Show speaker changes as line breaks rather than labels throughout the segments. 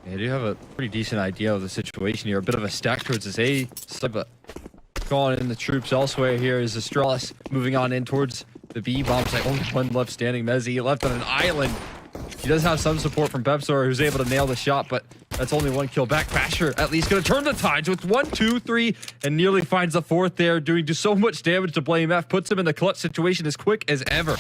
They do have a pretty decent idea of the situation here. A bit of a stack towards this A side, but calling in the troops elsewhere here is Astralis moving on in towards the B bomb site. Only one left standing. Mezzy left on an island. He does have some support from Pepsor, who's able to nail the shot, but that's only one kill back. Basher at least going to turn the tides with 1, 2, 3, and nearly finds the fourth there, doing just so much damage to Blame F. Puts him in the clutch situation as quick as ever.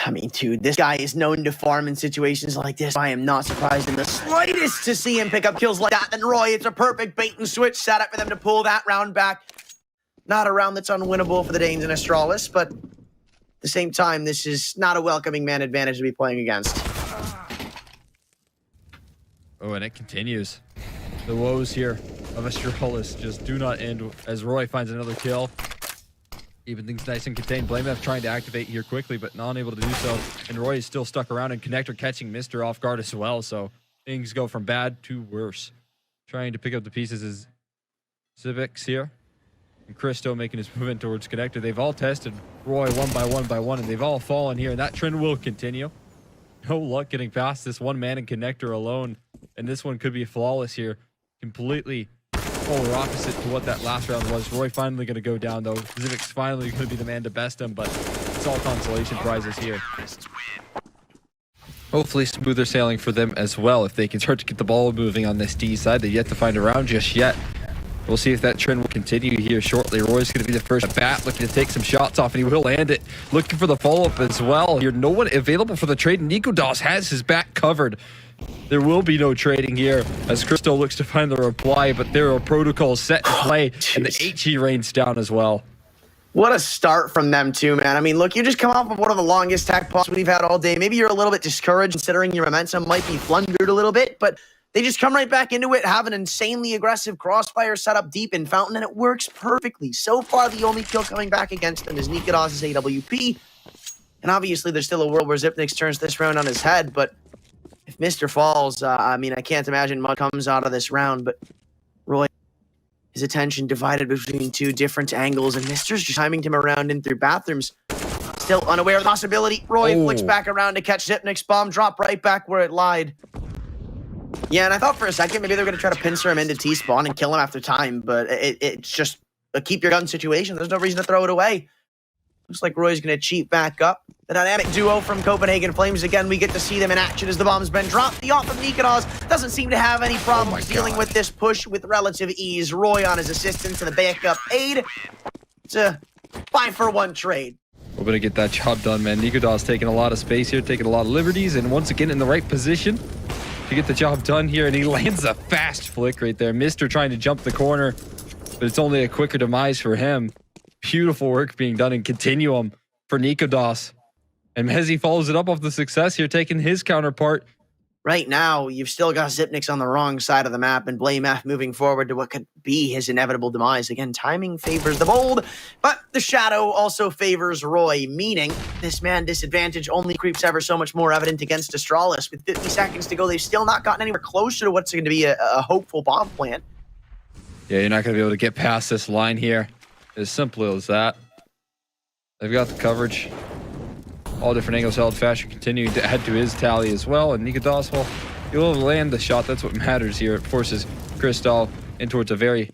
I mean, dude, this guy is known to farm in situations like this. I am not surprised in the slightest to see him pick up kills like that. Then Roy, it's a perfect bait and switch setup for them to pull that round back. Not a round that's unwinnable for the Danes and Astralis, but at the same time, this is not a welcoming man advantage to be playing against.
Oh, and it continues. The woes here of Astralis just do not end as Roy finds another kill. Even things nice and contained. Blame F trying to activate here quickly, but not able to do so. And Roy is still stuck around, and Connector catching Mr. off guard as well. So things go from bad to worse. Trying to pick up the pieces is Civics here. And Christo making his movement towards Connector. They've all tested Roy one by one, and they've all fallen here. And that trend will continue. No luck getting past this one man and Connector alone. And this one could be flawless here. Completely polar opposite to what that last round was. Roy finally going to go down, though. Zivic's finally going to be the man to best him, but it's all consolation prizes here. Hopefully smoother sailing for them as well if they can start to get the ball moving on this D side. They've yet to find a round just yet. We'll see if that trend will continue here shortly. Roy's going to be the first at bat, looking to take some shots off, and he will land it. Looking for the follow-up as well. Here, no one available for the trade. nykytilan has his back covered. There will be no trading here as Christo looks to find the reply, but there are protocols set in play, and the HE rains down as well.
What a start from them too, man. I mean, look, you just come off of one of the longest tech pops we've had all day. Maybe you're a little bit discouraged considering your momentum might be flundered a little bit, but they just come right back into it, have an insanely aggressive crossfire set up deep in Fountain, and it works perfectly. So far, the only kill coming back against them is nykytilan's AWP, and obviously there's still a world where Xypnix turns this round on his head, but if Mr. falls, I mean, I can't imagine much comes out of this round, but Roy, his attention divided between two different angles, and Mr.'s just timing him around in through bathrooms. Still unaware of the possibility. Roy flicks back around to catch Xypnix. Bomb drop right back where it lied. Yeah, and I thought for a second maybe they're going to try to pincer him into T-spawn and kill him after time, but it's just a keep your gun situation. There's no reason to throw it away. Looks like Roy's going to cheat back up. The dynamic duo from Copenhagen Flames. Again, we get to see them in action as the bomb's been dropped. The off of nykytilan doesn't seem to have any problems dealing with this push with relative ease. Roy on his assistance to the backup aid. It's a 5-for-1 trade.
We're going to get that job done, man. nykytilan's taking a lot of space here, taking a lot of liberties, and once again in the right position to get the job done here. And he lands a fast flick right there. Mr. trying to jump the corner, but it's only a quicker demise for him. Beautiful work being done in Continuum for nykytilan. And Mezzy follows it up off the success here, taking his counterpart.
Right now, you've still got Xypnix on the wrong side of the map and Blame F moving forward to what could be his inevitable demise. Again, timing favors the bold, but the shadow also favors Roy, meaning this man disadvantage only creeps ever so much more evident against Astralis. With 50 seconds to go, they've still not gotten anywhere closer to what's going to be a hopeful bomb plant.
Yeah, you're not going to be able to get past this line here. As simple as that. They've got the coverage. All different angles held fast, continuing to add to his tally as well. And nykytilan, well, he'll land the shot. That's what matters here. It forces Crystal in towards a very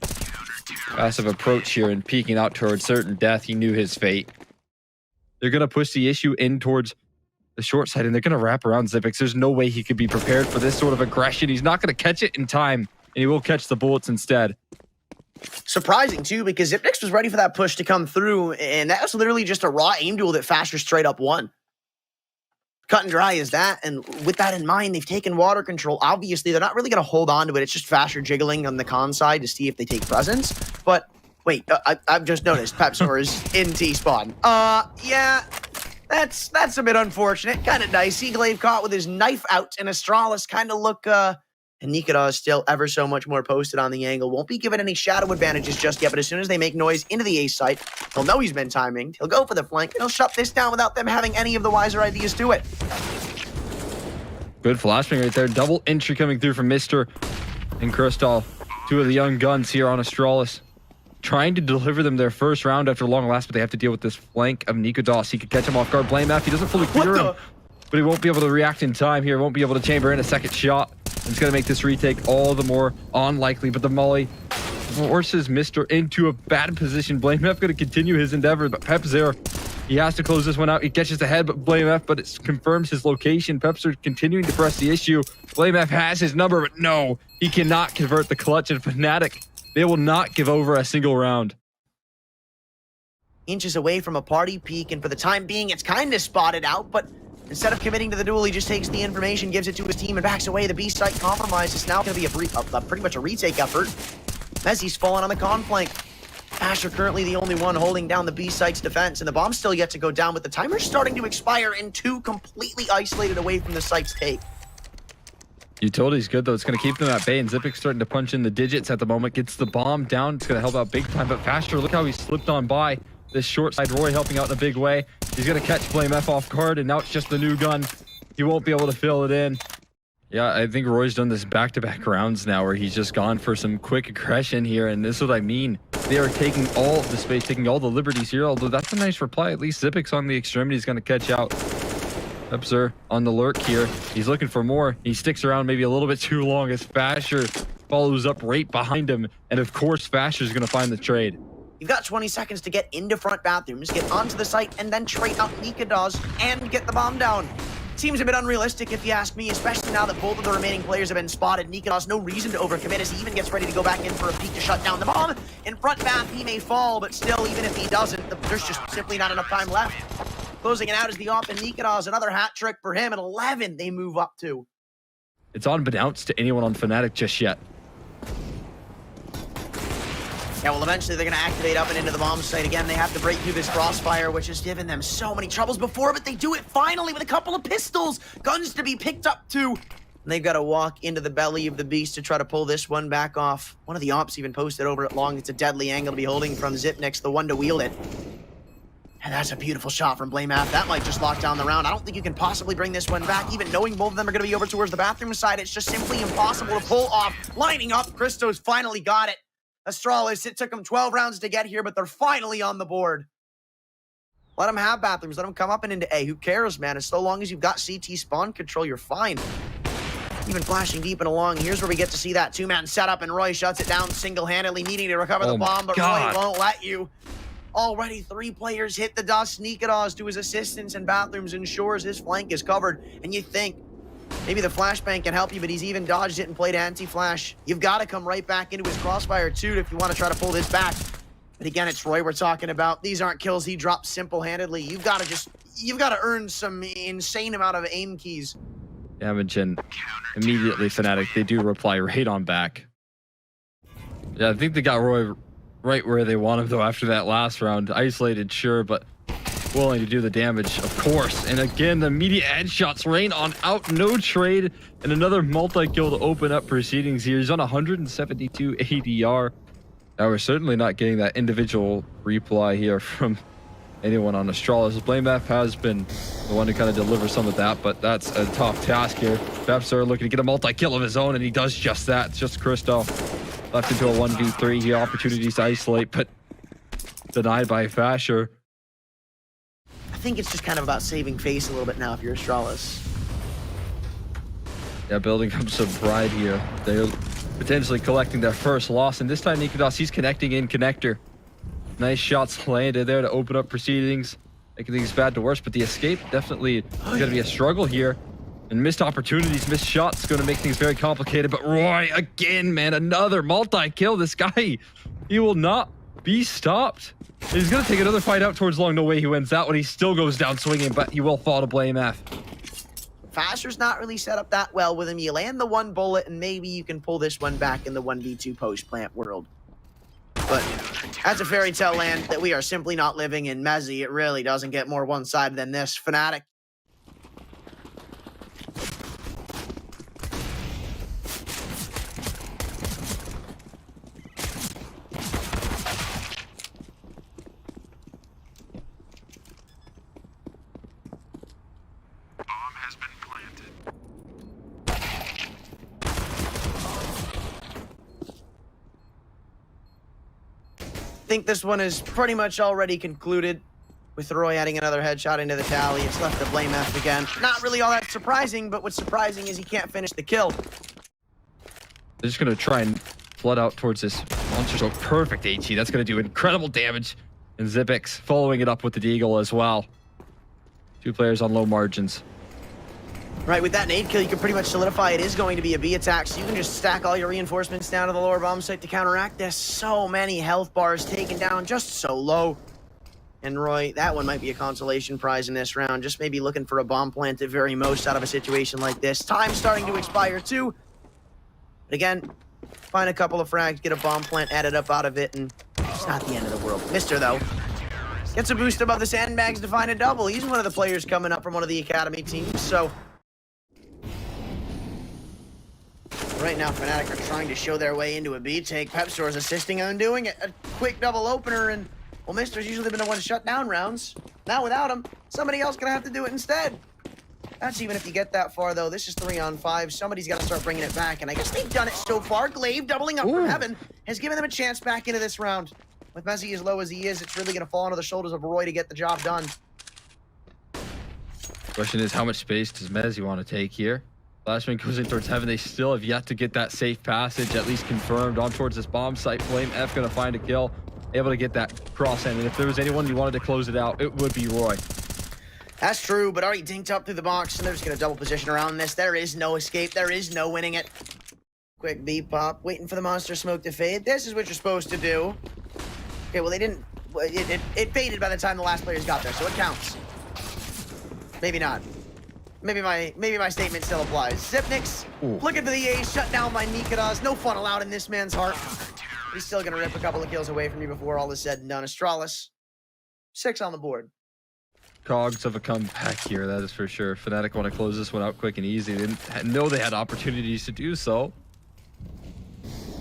passive approach here and peeking out towards certain death. He knew his fate. They're going to push the issue in towards the short side, and they're going to wrap around Xypnix. There's no way he could be prepared for this sort of aggression. He's not going to catch it in time, and he will catch the bullets instead.
Surprising, too, because Xypnix was ready for that push to come through, and that was literally just a raw aim duel that Fasher straight up won. Cut and dry is that, and with that in mind, they've taken water control. Obviously, they're not really going to hold on to it. It's just Fasher jiggling on the con side to see if they take presence. But, wait, I've just noticed Pepsor is in T-spawn. Yeah, that's a bit unfortunate. Kind of dicey. Glaive caught with his knife out, and Astralis kind of look, and nykytilan is still ever so much more posted on the angle. Won't be given any shadow advantages just yet, but as soon as they make noise into the A site, he'll know he's been timing. He'll go for the flank, and he'll shut this down without them having any of the wiser ideas to it.
Good flashbang right there. Double entry coming through from Mr. and Crystal. Two of the young guns here on Astralis. Trying to deliver them their first round after long last, but they have to deal with this flank of nykytilan. He could catch him off guard. Blame F. He doesn't fully clear him, but he won't be able to react in time here. Won't be able to chamber in a second shot. It's going to make this retake all the more unlikely, but the molly forces Mr. into a bad position. BlameF going to continue his endeavor, but Pepzer, he has to close this one out. He catches the head, but BlameF, but it confirms his location. Pepzer continuing to press the issue. BlameF has his number, but no, he cannot convert the clutch, and Fnatic, they will not give over a single round.
Inches away from a party peak, and for the time being, it's kind of spotted out, but instead of committing to the duel, he just takes the information, gives it to his team, and backs away. The B site compromise is now going to be pretty much a retake effort. Messi's fallen on the con flank. Asher currently the only one holding down the B site's defense, and the bomb's still yet to go down, with the timer starting to expire and 2 completely isolated away from the site's take.
Utility's good, though. It's going to keep them at bay, and Zipic's starting to punch in the digits at the moment. Gets the bomb down. It's going to help out big time, but Faster, look how he slipped on by. This short side, Roy helping out in a big way. He's going to catch BlameF off guard, and now it's just the new gun. He won't be able to fill it in. Yeah, I think Roy's done this back-to-back rounds now where he's just gone for some quick aggression here, and this is what I mean. They are taking all of the space, taking all the liberties here, although that's a nice reply. At least Zipic's on the extremity is going to catch out. Pepzer on the lurk here. He's looking for more. He sticks around maybe a little bit too long as Fasher follows up right behind him, and of course Fasher's going to find the trade.
You've got 20 seconds to get into front bathrooms, get onto the site, and then trade out nykytilan and get the bomb down. Seems a bit unrealistic if you ask me, especially now that both of the remaining players have been spotted. nykytilan no reason to overcommit as he even gets ready to go back in for a peek to shut down the bomb. In front bath, he may fall, but still, even if he doesn't, there's just simply not enough time left. Closing it out is the op, and nykytilan, another hat trick for him. At 11, they move up to.
It's unbeknownst to anyone on Fnatic just yet.
Yeah, well, eventually they're going to activate up and into the bomb site again. They have to break through this crossfire, which has given them so many troubles before, but they do it finally with a couple of pistols. Guns to be picked up too. And they've got to walk into the belly of the beast to try to pull this one back off. One of the ops even posted over at long. It's a deadly angle to be holding from Zipnix, the one to wield it. And that's a beautiful shot from BlameF. That might just lock down the round. I don't think you can possibly bring this one back. Even knowing both of them are going to be over towards the bathroom side, it's just simply impossible to pull off. Lining up, Christo's finally got it. Astralis, it took them 12 rounds to get here, but they're finally on the board. Let them have bathrooms. Let them come up and into A. Who cares, man? As so long as you've got CT spawn control, you're fine. Even flashing deep and along. Here's where we get to see that 2-man setup, and Roy shuts it down single-handedly, needing to recover the bomb, but Roy won't let you. Already 3 players hit the dust. nykytilan to his assistance in bathrooms ensures his flank is covered. And you think maybe the flashbang can help you, but he's even dodged it and played anti-flash. You've got to come right back into his crossfire too if you want to try to pull this back. But again, it's Roy we're talking about. These aren't kills he drops simple-handedly. You've got to earn some insane amount of aim keys.
Damage, and immediately Fnatic, they do reply right on back. Yeah, I think they got Roy right where they want him though after that last round. Isolated, sure, but willing to do the damage, of course. And again, the immediate headshots rain on out. No trade, and another multi-kill to open up proceedings here. He's on 172 ADR. Now we're certainly not getting that individual reply here from anyone on Astralis. BlameF has been the one to kind of deliver some of that, but that's a tough task here. Pepzer looking to get a multi-kill of his own, and he does just that. It's just Christo left into a 1v3 here. Opportunities to isolate, but denied by Fasher.
I think it's just kind of about saving face a little bit now if you're Astralis.
Yeah, building up some pride here. They're potentially collecting their first loss, and this time nykytilan, he's connecting in connector. Nice shots landed there to open up proceedings, making things bad to worse, but the escape definitely going to be a struggle here. And missed opportunities, missed shots, going to make things very complicated. But Roy, again, man, another multi-kill. This guy, he will not be stopped. He's going to take another fight out towards long. No way he wins that one. He still goes down swinging, but he will fall to BlameF.
Faster's not really set up that well with him. You land the 1 bullet, and maybe you can pull this one back in the 1v2 post-plant world. But that's a fairy tale land that we are simply not living in. Mezzi, it really doesn't get more one-sided than this. Fnatic. I think this one is pretty much already concluded with Roy adding another headshot into the tally. It's left to BlameF again. Not really all that surprising, but what's surprising is he can't finish the kill.
They're just going to try and flood out towards this monster. So perfect HE. That's going to do incredible damage. And Zipix following it up with the Deagle as well. 2 players on low margins.
Right, with that nade kill, you can pretty much solidify it is going to be a B attack, so you can just stack all your reinforcements down to the lower bomb site to counteract this. So many health bars taken down just so low. And Roy, that one might be a consolation prize in this round. Just maybe looking for a bomb plant at very most out of a situation like this. Time starting to expire too. But again, find a couple of frags, get a bomb plant added up out of it, and it's not the end of the world. Mister, though, gets a boost above the sandbags to find a double. He's one of the players coming up from one of the academy teams, so... Right now, Fnatic are trying to show their way into a B take. Pepstore's assisting on doing it. A quick double opener, and, well, Mister's usually been the one to shut down rounds. Now without him, somebody else gonna have to do it instead. That's even if you get that far, though. This is 3-on-5. Somebody's got to start bringing it back, and I guess they've done it so far. Glaive doubling up from Heaven has given them a chance back into this round. With Messi as low as he is, it's really going to fall onto the shoulders of Roy to get the job done.
Question is, how much space does Messi want to take here? Flashman goes in towards Heaven. They still have yet to get that safe passage, at least confirmed, on towards this bomb site. Flame F going to find a kill, able to get that cross end. And if there was anyone you wanted to close it out, it would be Roy.
That's true, but already dinked up through the box, and they're just going to double position around this. There is no escape. There is no winning it. Quick B pop, waiting for the monster smoke to fade. This is what you're supposed to do. Okay, well, they didn't... It faded by the time the last players got there, so it counts. Maybe not. Maybe my statement still applies. Zipnix, looking for the ace, shut down by nykytilan. No fun allowed in this man's heart. He's still going to rip a couple of kills away from you before all is said and done. Astralis, 6 on the board.
Cogs of a comeback here, that is for sure. Fnatic want to close this one out quick and easy. They didn't know they had opportunities to do so.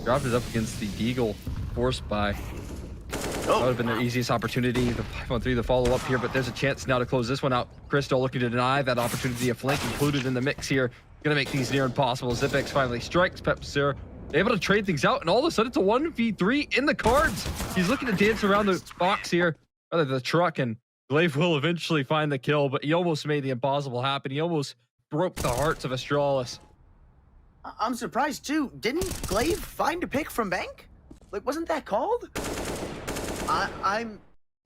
Dropped it up against the Deagle, forced by. That would have been their easiest opportunity. The 5-on-3, the follow-up here, but there's a chance now to close this one out. Crystal looking to deny that opportunity. A flank included in the mix here. Gonna make these near impossible. Zipix finally strikes. Pepster able to trade things out, and all of a sudden it's a 1v3 in the cards. He's looking to dance around the box here, rather the truck, and Glaive will eventually find the kill, but he almost made the impossible happen. He almost broke the hearts of Astralis.
I'm surprised too. Didn't Glaive find a pick from Bank? Like, wasn't that called?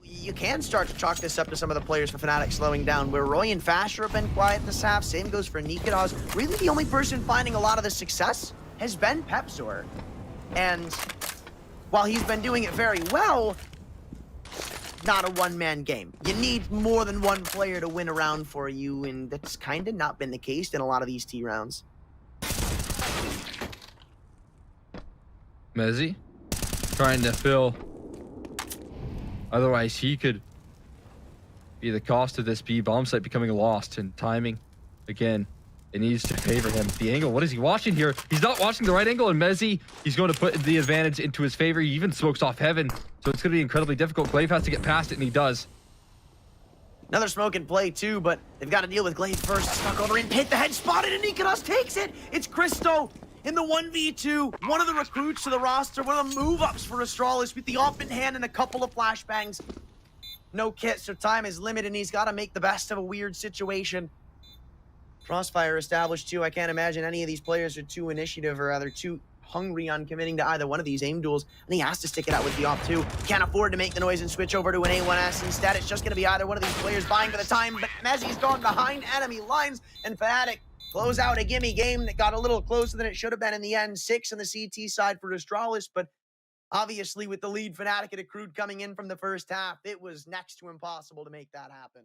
You can start to chalk this up to some of the players for Fnatic slowing down, where Roy and Fasher have been quiet this half. Same goes for nykytilan. Really, the only person finding a lot of the success has been Pepsor. And while he's been doing it very well, not a one-man game. You need more than one player to win a round for you, and that's kind of not been the case in a lot of these T rounds.
Messi trying to fill. Otherwise, he could be the cost of this B bomb site becoming lost. And timing, again, it needs to favor him. The angle, what is he watching here? He's not watching the right angle, and Messi, he's going to put the advantage into his favor. He even smokes off Heaven, so it's going to be incredibly difficult. Glaive has to get past it, and he does.
Another smoke in play too, but they've got to deal with Glaive first. Stuck over in pit, the head spotted, and nykytilan takes it. It's Cristo in the 1v2. One of the recruits to the roster, one of the move-ups for Astralis with the op in hand and a couple of flashbangs. No kit, so time is limited, and he's got to make the best of a weird situation. Crossfire established too. I can't imagine any of these players are too initiative or either too hungry on committing to either one of these aim duels, and he has to stick it out with the op too. Can't afford to make the noise and switch over to an A1S. Instead, it's just going to be either one of these players vying for the time, but Messi's gone behind enemy lines, and Fnatic close out a gimme game that got a little closer than it should have been in the end. 6 on the CT side for Astralis, but obviously with the lead Fnatic had accrued coming in from the first half, it was next to impossible to make that happen.